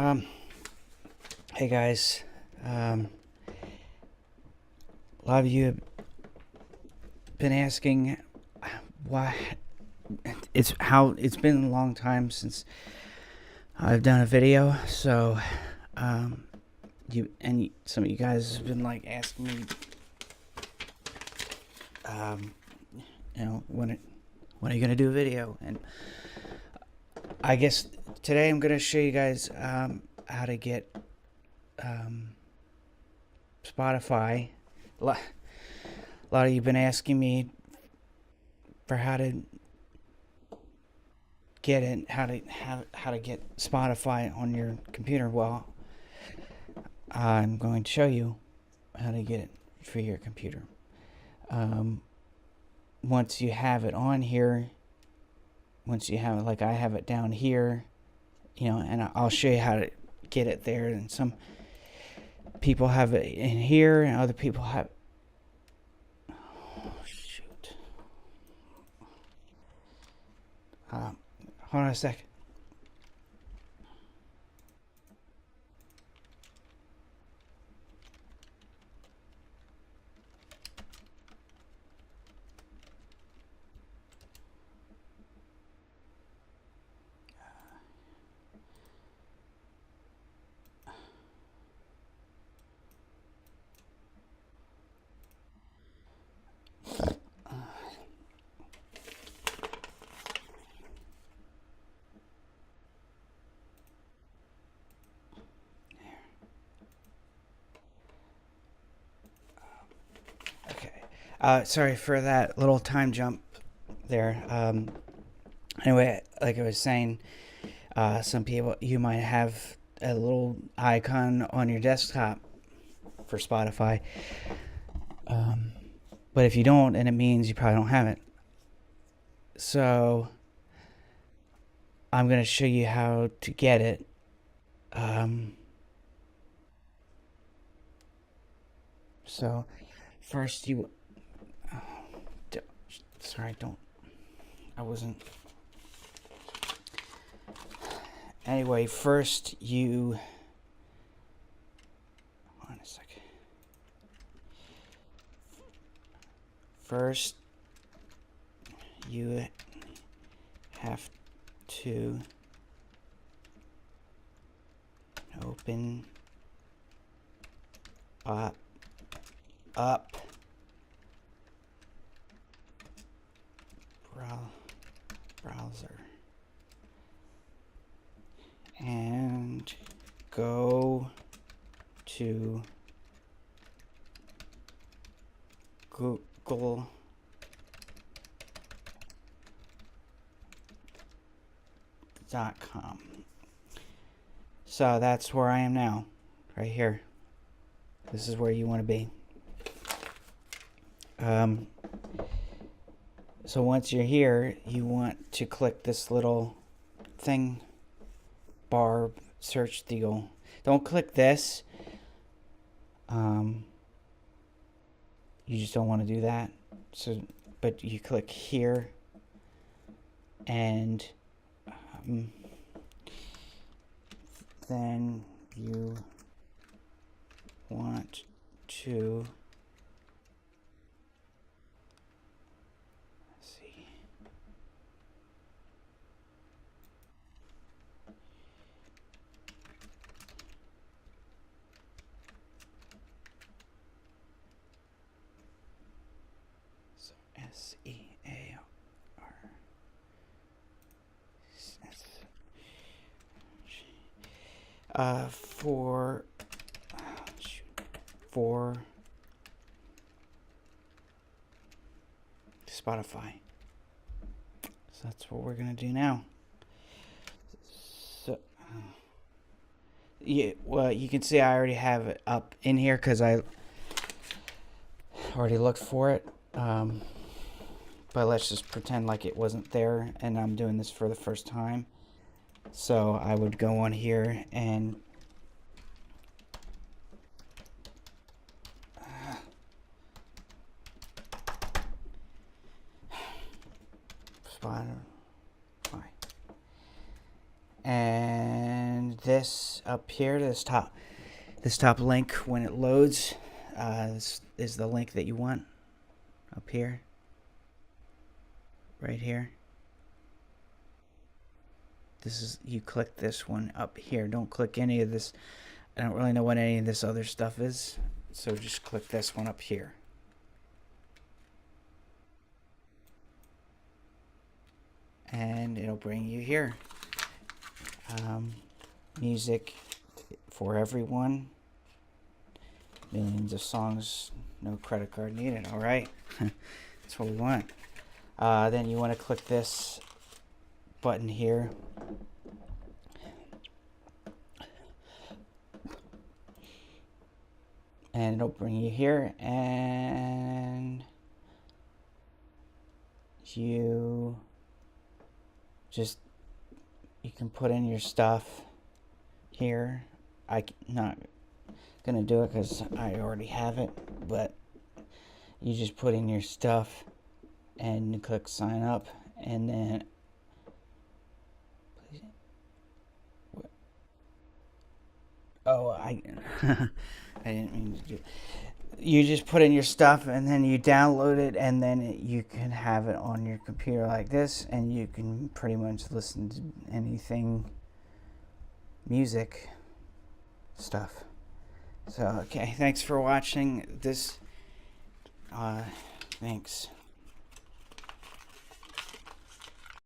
Hey guys, a lot of you have been asking why it's been a long time since I've done a video, so some of you guys have been like asking me, when are you gonna do a video? And I guess today I'm gonna show you guys how to get Spotify. A lot of you've been asking me for how to get it, how to get Spotify on your computer. Well, I'm going to show you how to get it for your computer. Once you have it on here, once you have it, like I have it down here, and I'll show you how to get it there. And some people have it in here, and other people have. Oh, shoot. Hold on a sec. Sorry for that little time jump there. Anyway, like I was saying, some people, you might have a little icon on your desktop for Spotify. But if you don't, then it means you probably don't have it. So I'm going to show you how to get it. So first I wasn't. Anyway, first hold on a second. First, you have to open up browser and go to google.com. So that's where I am now, right here. This is where you want to be. So once you're here, you want to click this little thing, bar search deal. Don't click this. You just don't want to do that. So, but you click here, and then you want to see. So SEAR. For Spotify. So that's what we're gonna do now. So yeah, well, you can see I already have it up in here because I already looked for it. But let's just pretend like it wasn't there, and I'm doing this for the first time. So I would go on here and Spotify, and this up here, this top link when it loads. This is the link that you want up here, right here. This is, you click this one up here. Don't click any of this. I don't really know what any of this other stuff is, so just click this one up here. And it'll bring you here. Music for everyone. Millions of songs, no credit card needed. All right, that's what we want. Then you want to click this button here. And it'll bring you here, and you can put in your stuff here. I'm not gonna do it because I already have it, but you just put in your stuff and you click sign up, and then I didn't mean to do it. You just put in your stuff and then you download it, and then you can have it on your computer like this, and you can pretty much listen to anything, music stuff. So okay, thanks for watching this. Thanks.